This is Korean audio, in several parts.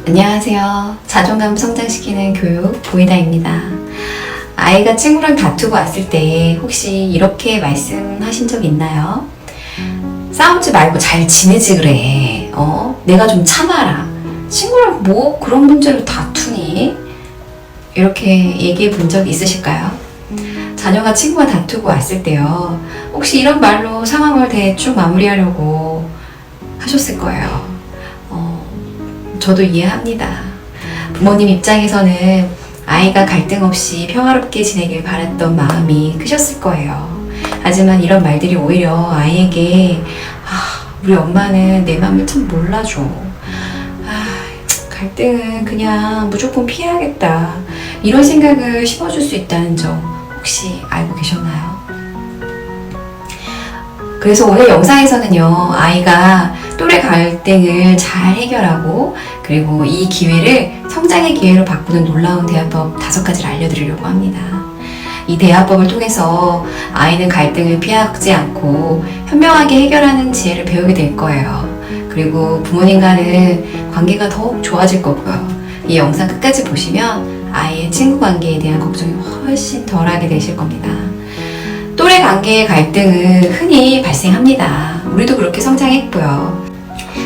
안녕하세요. 자존감 성장시키는 교육 보이다입니다. 아이가 친구랑 다투고 왔을 때 혹시 이렇게 말씀하신 적 있나요? 싸우지 말고 잘 지내지 그래. 내가 좀 참아라. 친구랑 뭐 그런 문제로 다투니? 이렇게 얘기해 본 적 있으실까요? 자녀가 친구와 다투고 왔을 때요. 혹시 이런 말로 상황을 대충 마무리하려고 하셨을 거예요. 저도 이해합니다. 부모님 입장에서는 아이가 갈등 없이 평화롭게 지내길 바랐던 마음이 크셨을 거예요. 하지만 이런 말들이 오히려 아이에게 우리 엄마는 내 마음을 참 몰라줘. 갈등은 그냥 무조건 피해야겠다. 이런 생각을 심어줄 수 있다는 점 혹시 알고 계셨나요? 그래서 오늘 영상에서는요, 아이가 또래 갈등을 잘 해결하고 그리고 이 기회를 성장의 기회로 바꾸는 놀라운 대화법 5가지를 알려드리려고 합니다. 이 대화법을 통해서 아이는 갈등을 피하지 않고 현명하게 해결하는 지혜를 배우게 될 거예요. 그리고 부모님과는 관계가 더욱 좋아질 거고요. 이 영상 끝까지 보시면 아이의 친구 관계에 대한 걱정이 훨씬 덜하게 되실 겁니다. 또래 관계의 갈등은 흔히 발생합니다. 우리도 그렇게 성장했고요.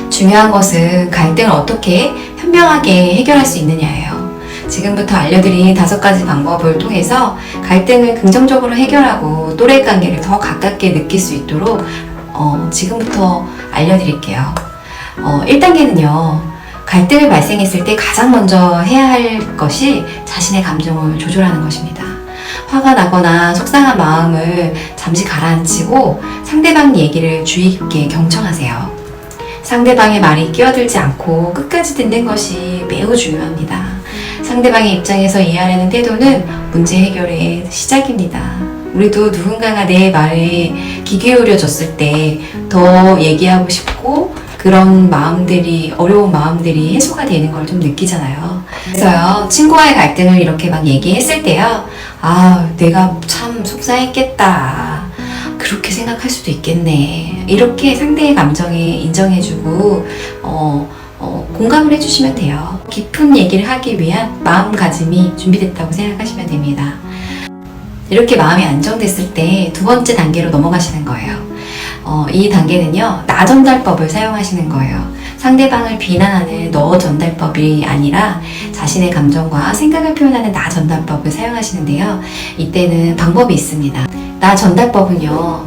중요한 것은 갈등을 어떻게 현명하게 해결할 수 있느냐예요. 지금부터 알려드린 5가지 방법을 통해서 갈등을 긍정적으로 해결하고 또래 관계를 더 가깝게 느낄 수 있도록 지금부터 알려드릴게요. 1단계는요. 갈등을 발생했을 때 가장 먼저 해야 할 것이 자신의 감정을 조절하는 것입니다. 화가 나거나 속상한 마음을 잠시 가라앉히고 상대방 얘기를 주의 깊게 경청하세요. 상대방의 말이 끼어들지 않고 끝까지 듣는 것이 매우 중요합니다. 상대방의 입장에서 이해하려는 태도는 문제 해결의 시작입니다. 우리도 누군가가 내 말에 귀 기울여줬을 때 더 얘기하고 싶고 그런 마음들이, 어려운 마음들이 해소가 되는 걸 좀 느끼잖아요. 그래서요, 친구와의 갈등을 이렇게 막 얘기했을 때요, 내가 참 속상했겠다. 그렇게 생각할 수도 있겠네. 이렇게 상대의 감정에 인정해주고, 공감을 해주시면 돼요. 깊은 얘기를 하기 위한 마음가짐이 준비됐다고 생각하시면 됩니다. 이렇게 마음이 안정됐을 때 2번째 단계로 넘어가시는 거예요. 이 단계는요, 나 전달법을 사용하시는 거예요. 상대방을 비난하는 너 전달법이 아니라 자신의 감정과 생각을 표현하는 나 전달법을 사용하시는데요. 이때는 방법이 있습니다. 나 전달법은요,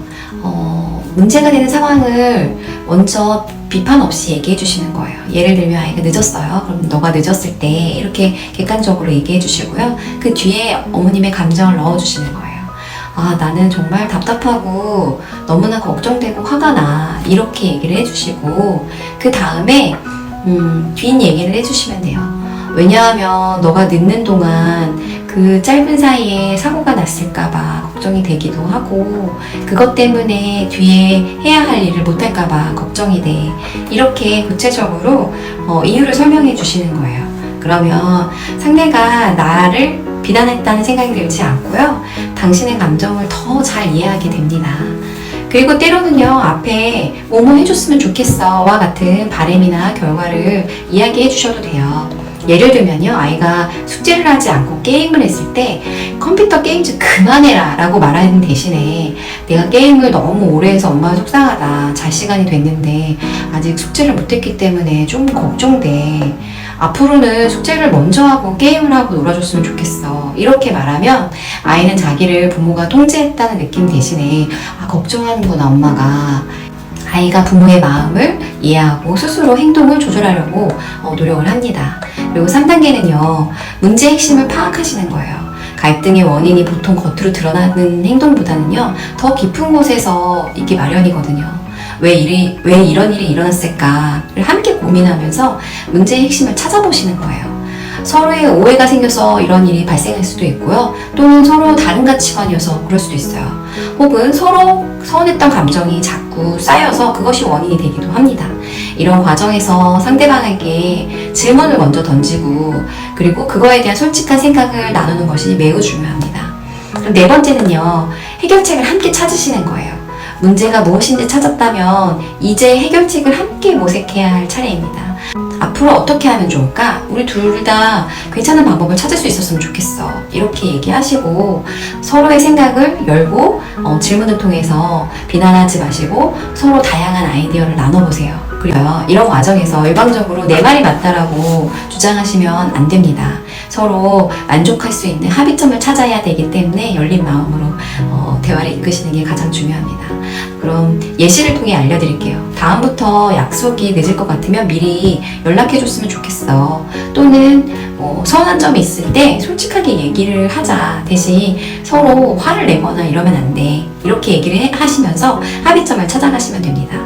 문제가 되는 상황을 먼저 비판 없이 얘기해 주시는 거예요. 예를 들면 아이가 늦었어요. 그럼 너가 늦었을 때 이렇게 객관적으로 얘기해 주시고요. 그 뒤에 어머님의 감정을 넣어 주시는 거예요. 나는 정말 답답하고 너무나 걱정되고 화가 나. 이렇게 얘기를 해주시고 그 다음에 뒷 얘기를 해주시면 돼요. 왜냐하면 너가 늦는 동안 그 짧은 사이에 사고가 났을까봐 걱정이 되기도 하고 그것 때문에 뒤에 해야 할 일을 못할까봐 걱정이 돼. 이렇게 구체적으로 이유를 설명해 주시는 거예요. 그러면 상대가 나를 비난했다는 생각이 들지 않고요. 당신의 감정을 더 잘 이해하게 됩니다. 그리고 때로는요, 앞에 뭐뭐 해줬으면 좋겠어와 같은 바람이나 결과를 이야기해 주셔도 돼요. 예를 들면요, 아이가 숙제를 하지 않고 게임을 했을 때 컴퓨터 게임 좀 그만해라 라고 말하는 대신에 내가 게임을 너무 오래 해서 엄마가 속상하다. 잘 시간이 됐는데 아직 숙제를 못했기 때문에 좀 걱정돼. 앞으로는 숙제를 먼저 하고 게임을 하고 놀아줬으면 좋겠어. 이렇게 말하면 아이는 자기를 부모가 통제했다는 느낌 대신에 걱정하는구나 엄마가. 아이가 부모의 마음을 이해하고 스스로 행동을 조절하려고 노력을 합니다. 그리고 3단계는요. 문제의 핵심을 파악하시는 거예요. 갈등의 원인이 보통 겉으로 드러나는 행동보다는요. 더 깊은 곳에서 있기 마련이거든요. 왜 이런 일이 일어났을까를 함께 고민하면서 문제의 핵심을 찾아보시는 거예요. 서로의 오해가 생겨서 이런 일이 발생할 수도 있고요. 또는 서로 다른 가치관이어서 그럴 수도 있어요. 혹은 서로 서운했던 감정이 자꾸 쌓여서 그것이 원인이 되기도 합니다. 이런 과정에서 상대방에게 질문을 먼저 던지고 그리고 그거에 대한 솔직한 생각을 나누는 것이 매우 중요합니다. 그럼 4번째는요. 해결책을 함께 찾으시는 거예요. 문제가 무엇인지 찾았다면 이제 해결책을 함께 모색해야 할 차례입니다. 앞으로 어떻게 하면 좋을까? 우리 둘 다 괜찮은 방법을 찾을 수 있었으면 좋겠어. 이렇게 얘기하시고 서로의 생각을 열고 질문을 통해서 비난하지 마시고 서로 다양한 아이디어를 나눠보세요. 그리고 이런 과정에서 일방적으로 내 말이 맞다라고 주장하시면 안 됩니다. 서로 만족할 수 있는 합의점을 찾아야 되기 때문에 열린 마음으로 대화를 이끄시는 게 가장 중요합니다. 그럼 예시를 통해 알려드릴게요. 다음부터 약속이 늦을 것 같으면 미리 연락해줬으면 좋겠어. 또는 서운한 점이 있을 때 솔직하게 얘기를 하자. 대신 서로 화를 내거나 이러면 안 돼. 이렇게 얘기를 하시면서 합의점을 찾아가시면 됩니다.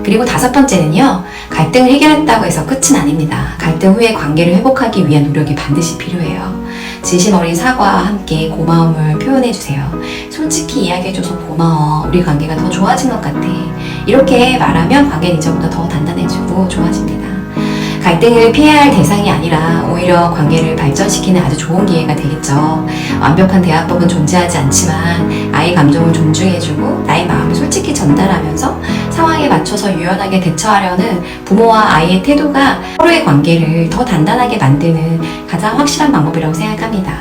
그리고 5번째는요, 갈등을 해결했다고 해서 끝은 아닙니다. 갈등 후에 관계를 회복하기 위한 노력이 반드시 필요해요. 진심 어린 사과와 함께 고마움을 표현해주세요. 솔직히 이야기해줘서 고마워. 우리 관계가 더 좋아진 것 같아. 이렇게 말하면 관계는 이제부터 더 단단해지고 좋아집니다. 갈등을 피해야 할 대상이 아니라 오히려 관계를 발전시키는 아주 좋은 기회가 되겠죠. 완벽한 대화법은 존재하지 않지만 아이 감정을 존중해주고 나의 마음을 솔직히 전달하면서 상황에 맞춰서 유연하게 대처하려는 부모와 아이의 태도가 서로의 관계를 더 단단하게 만드는 가장 확실한 방법이라고 생각합니다.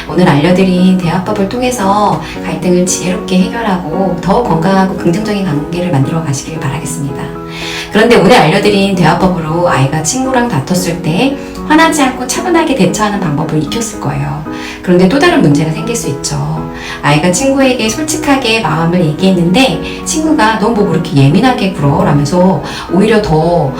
오늘 알려드린 대화법을 통해서 갈등을 지혜롭게 해결하고 더 건강하고 긍정적인 관계를 만들어 가시길 바라겠습니다. 그런데 오늘 알려드린 대화법으로 아이가 친구랑 다퉜을 때 화나지 않고 차분하게 대처하는 방법을 익혔을 거예요. 그런데 또 다른 문제가 생길 수 있죠. 아이가 친구에게 솔직하게 마음을 얘기했는데 친구가 너 뭐 그렇게 예민하게 굴어? 라면서 오히려 더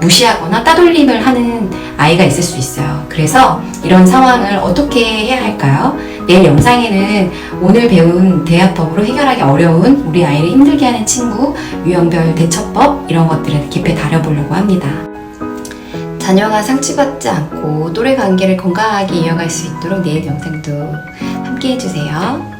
무시하거나 따돌림을 하는 아이가 있을 수 있어요. 그래서 이런 상황을 어떻게 해야 할까요? 내일 영상에는 오늘 배운 대화법으로 해결하기 어려운 우리 아이를 힘들게 하는 친구, 유형별 대처법 이런 것들을 깊이 다뤄보려고 합니다. 자녀가 상처받지 않고 또래 관계를 건강하게 이어갈 수 있도록 내일 영상도 함께 해주세요.